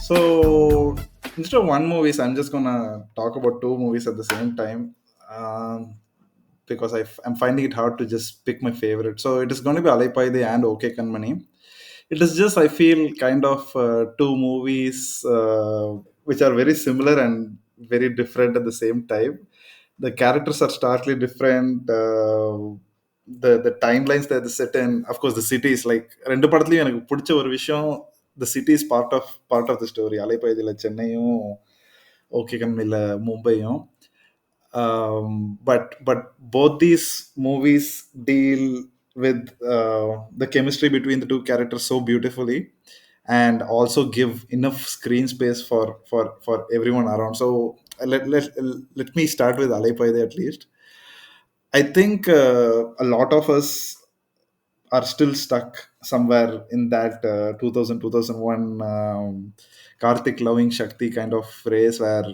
So instead of one movie, I'm just gonna talk about two movies at the same time, um, because I'm finding it hard to just pick my favorite. So it is going to be Alaipayuthey and OK Kanmani. It is just, I feel, kind of two movies which are very similar and very different at the same time. The characters are starkly different. The timelines that they set in, of course, the cities, like ரெண்டு படத்துலயும் எனக்கு பிடிச்ச ஒரு விஷயம், the city is part of the story. அலைப்பாயுதையில சென்னையும் okay கண்மையில மும்பையும். But both these movies deal with the chemistry between the two characters so beautifully, and also give enough screen space for everyone around. So let me start with Alaipayuthey at least. I think a lot of us are still stuck somewhere in that 2000 Karthik loving Shakti kind of phrase, where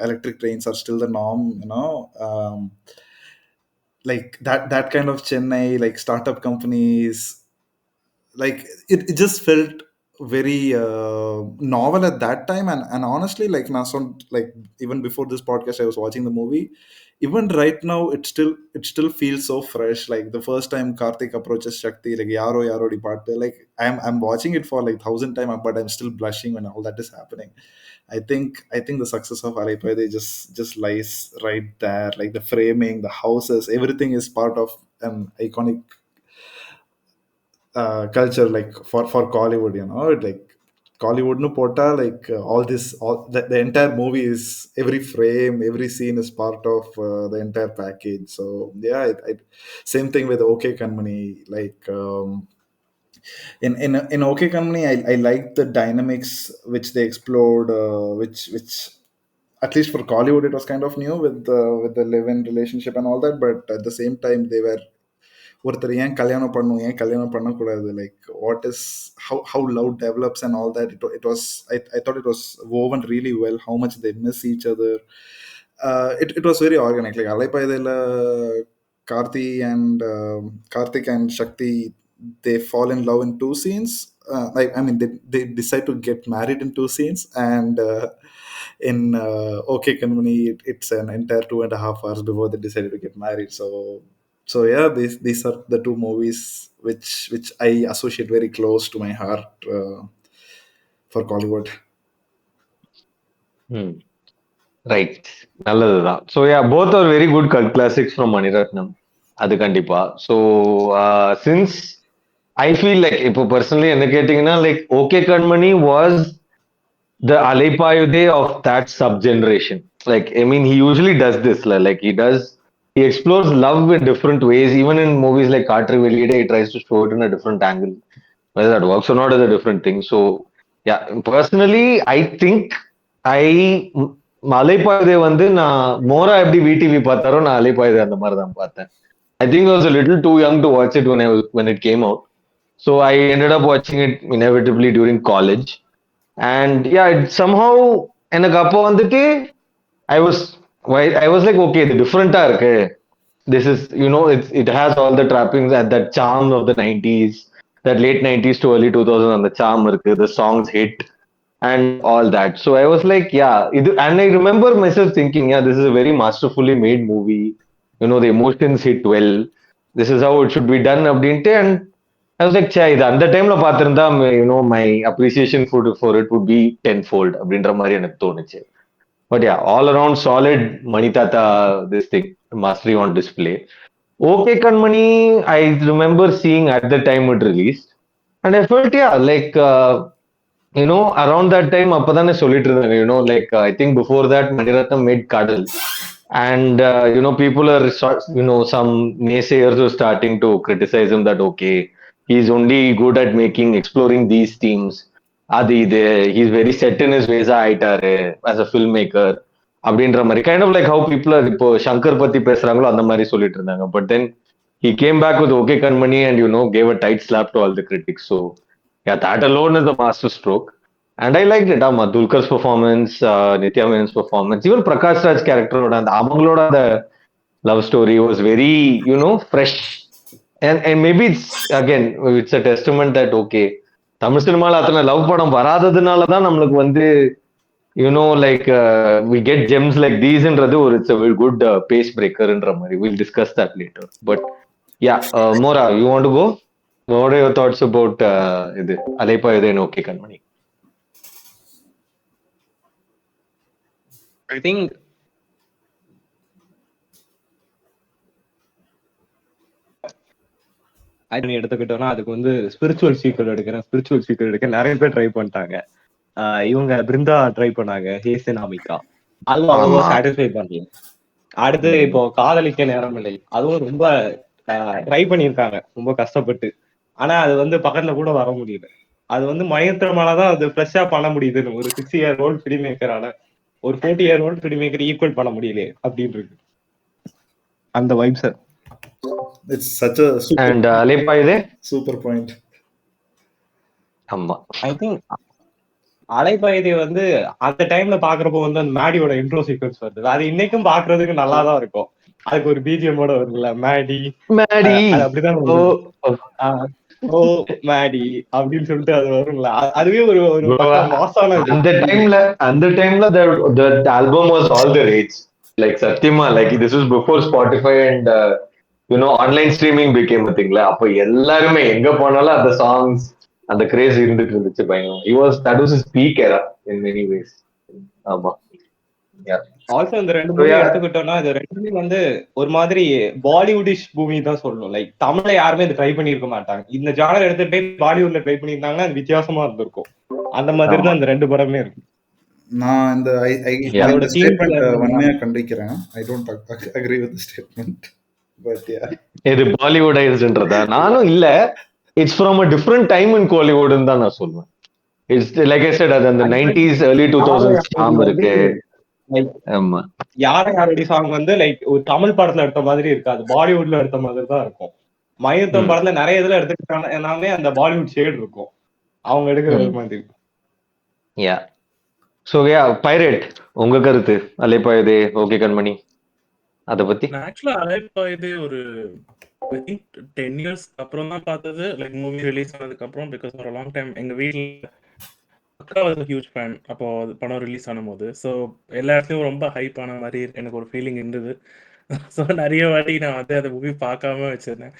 electric trains are still the norm, like that kind of Chennai, like startup companies, like it just felt very novel at that time. And honestly, like Nason, like even before this podcast I was watching the movie. Even right now it still feels so fresh. Like the first time Karthik approaches Shakti, like yaro yaro depart, like I'm watching it for like thousand time, but I'm still blushing when all that is happening. I think the success of Alipayuthey just lies right there. Like the framing, the houses, everything is part of an iconic culture, like for Kollywood, like Kollywood no pota, like all this, the entire movie is, every frame, every scene is part of the entire package. So yeah, same thing with OK Kanmani. Like in OK Kanmani, I like the dynamics which they explored, which at least for Kollywood it was kind of new with the live-in relationship and all that. But at the same time, they were ஒருத்தர் ஏன் கல்யாணம் பண்ணும், ஏன் கல்யாணம் பண்ணக்கூடாது, like what is how love develops and all that. It was, I thought it was woven really well, how much they miss each other. It was very organic. Like Alaipayutheyla, Karthi and Karthik and Shakti, they fall in love in two scenes. Like I mean, they decide to get married in two scenes, and in OK Kanmani, it's an entire 2.5 hours before they decided to get married. So yeah, these are the two movies which I associate very close to my heart for Kollywood. Hmm. Right. நல்லதுதான். So yeah, both are very good cult classics from Mani Ratnam. அது கண்டிப்பா. So since I feel like இப்போ personally என்ன கேட்டீங்கன்னா, like OK Kanmani was the Alaipayuthey of that sub-generation. Like, I mean, he usually does this. Like, he explores love in different ways. Even in movies like Kaatru Veliyide, he tries to show it in a different angle. Whether that works or not is a different thing. So, yeah, personally, I think I Alaipayuthey வந்து நான் மோரா எப்படி VTV பார்த்தாரோ நான் Alaipayuthey அந்த மாதிரி தான் பார்த்தேன். I think I was a little too young to watch it when it came out. So I ended up watching it inevitably during college. And yeah, it somehow எனக்கு அப்போ வந்துட்டு I was I was like, okay, இது டிஃப்ரெண்டா இருக்கு. This is, it has all the trappings and that charm of the 90s, that late 90s to early 2000s, and the charm இருக்கு, the songs hit and all that. So I was like, yeah, and I remember myself thinking, yeah, this is a very masterfully made movie. The emotions hit well. This is how it should be done அப்படின்ட்டு. And I was like, சே, இது அந்த டைம்ல பார்த்திருந்தா my appreciation for it would be tenfold அப்படின்ற மாதிரி எனக்கு தோணுச்சு. But yeah, all around solid Manitata, this thing, mastery on display. OK Kanmani, I remember seeing at the time it released. And I felt, yeah, like, around that time, அப்பதானே சொல்லிட்டு இருந்தாங்க, like, I think before that, Mani Ratnam made Kadal. And, people are, some naysayers were starting to criticize him that, okay, he's only good at exploring these themes. அது இது, he's very set in his ways ஆயிட்டாரு as a filmmaker அப்படின்ற மாதிரி, kind of like how people are இப்போ சங்கர் பத்தி பேசுறாங்களோ அந்த மாதிரி சொல்லிட்டு இருந்தாங்க. But then he came back with OK Kanmani and gave a tight slap to all the critics. So yeah, that alone is a master stroke. And I liked it. Dulkar's performance, Nitya Menon's performance, even Prakash Raj's character, and அவங்களோட the love story was very, fresh. And maybe it's, again, it's a testament that, okay, Tamil சினிமால அத்தனை love படம் வராததுனாலதான் நம்மளுக்கு வந்து like we get gems like தீஸ்ன்றது ஒரு it's a good pace பிரேக்கர்ன்ற மாதிரி. Will discuss that later. But yeah, மோரா, you want to go? What are your thoughts about இது Alaipayuthey and okay Kanmani? I think எடுத்துக்கிட்டோம்னா அதுக்கு வந்து ஸ்பிரிச்சுவல் சீக்வல் எடுக்க நிறைய பேர் ட்ரை பண்ணிட்டாங்க. இவங்க பிருந்தா ட்ரை பண்ணாங்க, ஹேசனாமிகா, அதுவும் அவ்வளவா சாட்டிஸ்ஃபை பண்ணல. அடுத்து இப்போ காதலிக்க நேரம் இல்லை, அதுவும் ரொம்ப ட்ரை பண்ணியிருக்காங்க ரொம்ப கஷ்டப்பட்டு. ஆனா அது வந்து பக்கத்துல கூட வர முடியல. அது வந்து மயத்திரமாலதான் அது ஃப்ரெஷ்ஷா பண்ண முடியுதுன்னு ஒரு 6 year old ஃபிலிம் மேக்கரால ஒரு 40 year old film maker equal பண்ண முடியலையே அப்படின்னு இருக்கு அந்த vibes. It's such a super And Alaipayuthey super point. ஆமா, ஐ திங்க் அலைப்பாயுதே வந்து அந்த டைம்ல பாக்குறப்போ வந்து அந்த மேடியோட இன்ட்ரோ சீக்வன்ஸ் வருது, அது இன்னைக்கும் பாக்குறதுக்கு நல்லாதான் இருக்கும். அதுக்கு ஒரு பிஜிஎம்மோட வருதுல்ல, மேடி மேடி, அது அப்படிதான் ஓ ஓ மேடி அப்படின்னு சொல்லிட்டு அது வருங்களா, அதுவே ஒரு ஒரு பக்கம் மாசான இது. அந்த டைம்ல the album was all the rage. Like சத்தியமா, like this was before Spotify and online streaming became a thing. அப்ப எல்லாருமே எங்க போனாலும் அந்த சாங்ஸ், அந்த கிரேஸ் இருந்துட்டு இருந்துச்சு பயங்கரம். That was his peak era in many ways. ஆமா, yeah. ஆல்சோ இந்த ரெண்டு So மூவி yeah, எடுத்துக்கிட்டோம்னா இது ரெண்டுமே வந்து ஒரு மாதிரி பாலிவுடிஷ் மூவி தான் சொல்லணும். லைக் தமிழ்ல யாருமே இது ட்ரை பண்ணியிருக்க மாட்டாங்க. இந்த ஜானர் எடுத்துட்டு போய் பாலிவுட்ல ட்ரை பண்ணியிருந்தாங்கன்னா அது வித்தியாசமா இருந்திருக்கும். அந்த மாதிரி ஆமா, தான் இந்த ரெண்டு படமே இருக்கு. நான் இந்த yeah. அதோட இந்த ஸ்டேட்மெண்ட் தீம்ஸ்ல வன்மையா கண்டிக்கிறேன். I don't agree with the statement, but yeah. இது பாலிவுடைஸ்ன்றதா? நானும் இல்ல, it's from a different time in கோலிவுட்னு தான் நான் சொல்லுவேன். இட்ஸ் லைக் ஐ செட், அது அந்த 90s early 2000s சாங் இருக்கு. ஆமா, யாரோடைய சாங் வந்து லைக் ஒரு தமிழ் படத்துல எடுத்த மாதிரி இருக்காது, பாலிவுட்ல எடுத்த மாதிரி தான் இருக்கும். மயத்தம் படத்துல நிறைய இதுல எடுத்துக்கிட்டாங்க எல்லாமே அந்த பாலிவுட் ஷேட் இருக்கும் அவங்க எடுக்கிற மாதிரி. யா. சோ யா, பைரேட், உங்க கருத்து அலைப்பாயுதே ஓகே கண்மணி அத பத்தி? நான் ஆக்சுவலா அலைப்பாயுதே ஒரு ஐ திங்க் 10 years அப்புறம் தான் பார்த்தது, லைக் மூவி ரிலீஸ் ஆனதுக்கு அப்புறம். பிகாஸ் ஒரு லாங் டைம் எங்க வீட்டில் அக்கா வாஸ் ஹியூஜ் ஃபேன் அப்போ படம் ரிலீஸ் ஆனும்போது. ஸோ எல்லா இடத்துலையும் ரொம்ப ஹைப் ஆன மாதிரி எனக்கு ஒரு ஃபீலிங் இருந்தது. ஸோ நிறைய வாட்டி நான் வந்து அந்த மூவி பார்க்காம வச்சிருந்தேன்.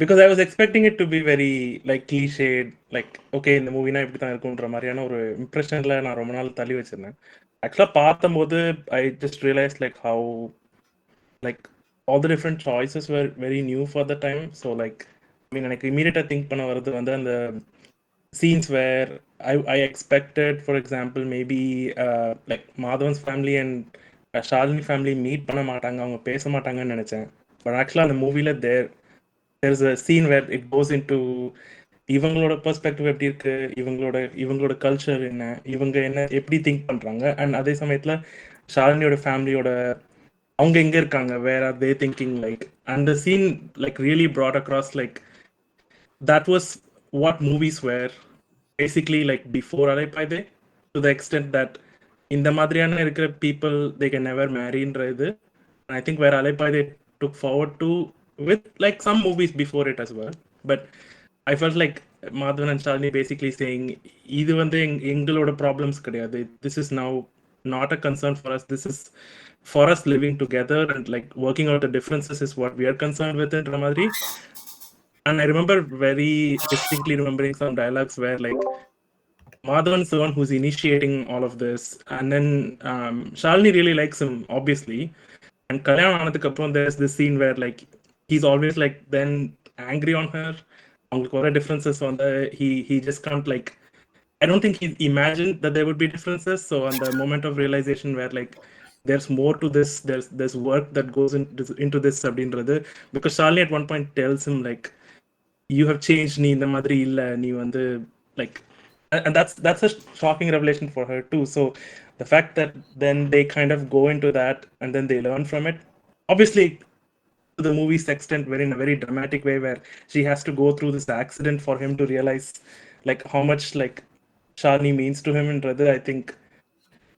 Because I was expecting it to be very like cliched, like okay இந்த மூவினா இப்படி தான் இருக்குன்ற மாதிரியான ஒரு இம்ப்ரெஷனில் நான் ரொம்ப நாள் தள்ளி வச்சிருந்தேன். ஆக்சுவலாக பார்த்தம்போது I just realise like how like all the different choices were very new for the time. So like I mean எனக்கு immediate think பண்ண வரது வந்து அந்த scenes where I expected, for example, maybe like Madhavan's family and Shalini family meet பண்ண மாட்டாங்க, அவங்க பேச மாட்டாங்கன்னு நினைச்சேன். But actually அந்த மூவில there's a scene where it goes into இவங்களோட பெர்ஸ்பெக்டிவ் எப்படி இருக்கு, இவங்களோட கல்ச்சர் என்ன, இவங்க என்ன எப்படி திங்க் பண்றாங்க, அண்ட் அதே சமயத்துல ஷாலினியோட ஃபேமிலியோட அவங்க எங்க இருக்காங்க, where are they thinking, like and the scene like really brought across like that was what movies were basically like before Alaipayuthey, to the extent that இந்த மாதிரியான இருக்கிற people they can never marry ன்ற இது. I think where Alaipayuthey took forward to with like some movies before it as well. But I felt like Madhavan and Shalini basically saying இது வந்து எங்களோட problems கிடையாது, this is now not a concern for us, this is for us living together and like working out the differences is what we are concerned with in Ramadri. And I remember very distinctly remembering some dialogues where like Madhavan's the one who's initiating all of this, and then Shalini really likes him obviously, and Kalyan ஆனதுக்கு அப்புறம் there's this scene where like he's always like then angry on her, அவங்களுக்கு வர differences வந்து he just can't like, I don't think he imagined that there would be differences. So on the moment of realization where like there's more to this, there's work that goes into this அப்படின்றது, because Shalini at one point tells him like you have changed, நீ இந்த மாதிரி இல்ல, நீ வந்து like, and that's a shocking revelation for her too. So the fact that then they kind of go into that and then they learn from it, obviously to the movie's extent very in a very dramatic way, where she has to go through this accident for him to realize like how much like Shalini means to him and rather I think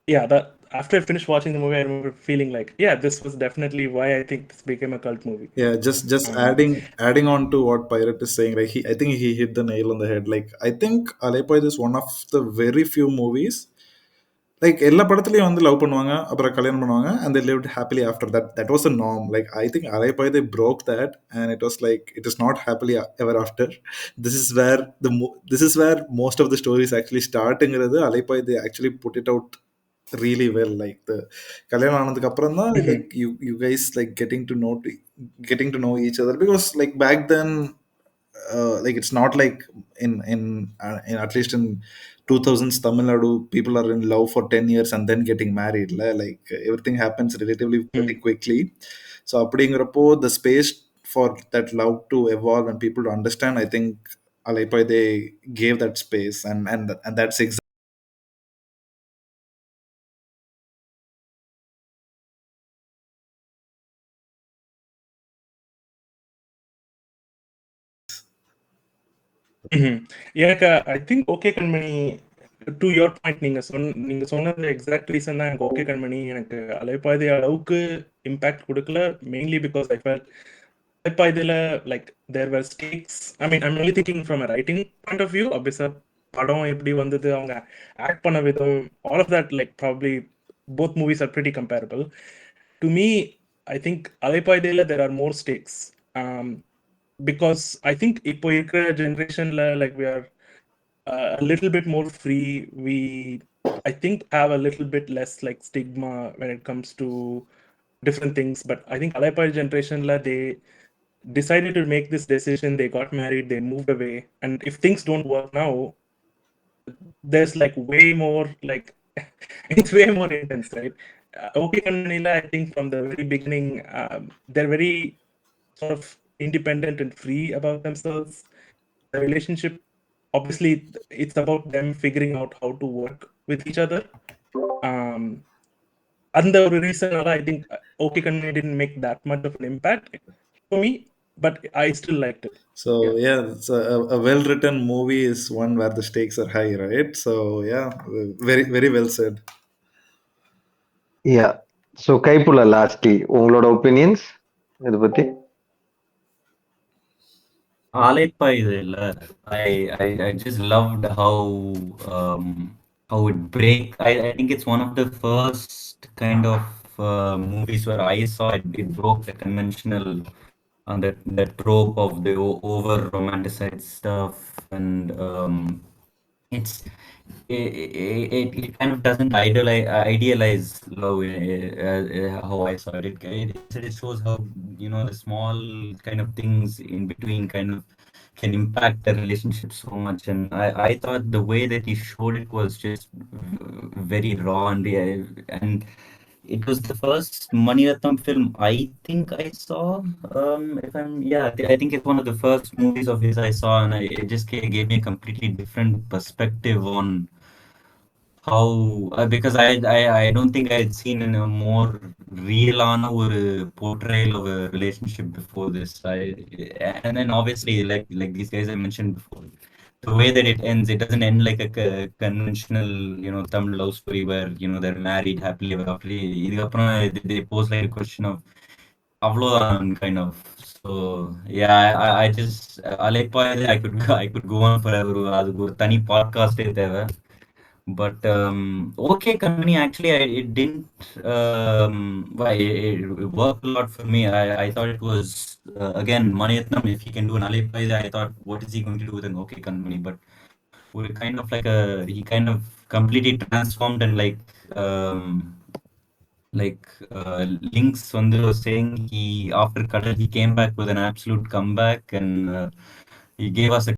yeah, that after I finished watching the movie, I remember feeling like, yeah, this was definitely why I think this became a cult movie. Yeah, just adding on to what Pirate is saying, like I think he hit the nail on the head. Like I think Alaipayuthey is one of the very few movies, like எல்லா படத்துலயும் வந்து love பண்ணுவாங்க அப்புறம் கல்யாணம் பண்ணுவாங்க and they lived happily after that. That was the norm. Like I think Alaipayuthey broke that, and it was like it is not happily ever after. This is where this is where most of the stories actually startங்கிறது Alaipayuthey actually put it out really well. Like the கல்யாணம் ஆனதுக்கு அப்புறம் தான் like you guys like getting to know each other, because like back then like it's not like in at least in 2000s Tamil Nadu, people are in love for 10 years and then getting married. Like everything happens relatively pretty quickly. So அப்படிங்கிறப்போ the space for that love to evolve and people to understand, I think Alaipai they gave that space, and that's exactly எனக்கு I think okay Kanmani, to your point, நீங்க சொன்னது exact reason தான் எனக்கு okay கண்மணி எனக்கு அலைப்பாய்தை அளவுக்கு impact கொடுக்கல. Mainly because I felt அலைப்பாய்தையில like there were stakes. I mean I'm only thinking from a writing point of view. அபிசா படம் எப்படி வந்தது, அவங்க ஆக்ட் பண்ண விதம், all of that, like probably both movies are pretty comparable. To me, I think Alaipayutheyla there are more stakes. Because I think இப்போ இருக்கிற ஜென்ரேஷன்ல like we are a little bit more free. We, I think, have a little bit less like stigma when it comes to different things. But I think Alaipayuthey generation la they decided to make this decision. They got married, they moved away, and if things don't work now, there's like way more like it's way more intense, right? Okay Kanmanila, I think from the very beginning, they're very sort of independent and free about themselves. The relationship, obviously, it's about them figuring out how to work with each other. And the reason I think Okay Kanmani didn't make that much of an impact for me, but I still liked it. so yeah. So a well written movie is one where the stakes are high, right? So yeah, very very well said. Yeah. So Kaipulla lastly உங்களோட opinions இதை பத்தி? Alaipayuthey, I just loved how it break. I think it's one of the first kind of movies where I saw it broke the conventional and the trope of the over romanticized stuff, and it's it kind of doesn't idealize love how I saw it. It shows how, the small kind of things in between kind of can impact the relationship so much. And I thought the way that he showed it was just very raw, and it was the first Mani Ratnam film I think I saw. If I'm yeah, I think it's one of the first movies of his I saw, and it just gave me a completely different perspective on how because I don't think I had seen in a more real on a portrayal of a relationship before this. And then obviously like these guys I mentioned before, the way that it ends, it doesn't end like a conventional, Tamil love story where, they're married happily ever after. இதுக்கப்புறம் they pose like a question of அவ்வளோதான் kind of. So yeah, I just Alaipayuthey I could go on forever. அதுக்கு ஒரு தனி பாட்காஸ்டே தேவை. But Okay Kanmani, actually it didn't it worked a lot for me. I thought it was again Mani Ratnam, if he can do an Alaipayuthey, I thought what is he going to do with an Okay Kanmani? But we kind of he kind of completely transformed, and Links Sundu was saying, he after Kadal he came back with an absolute comeback, and he gave us a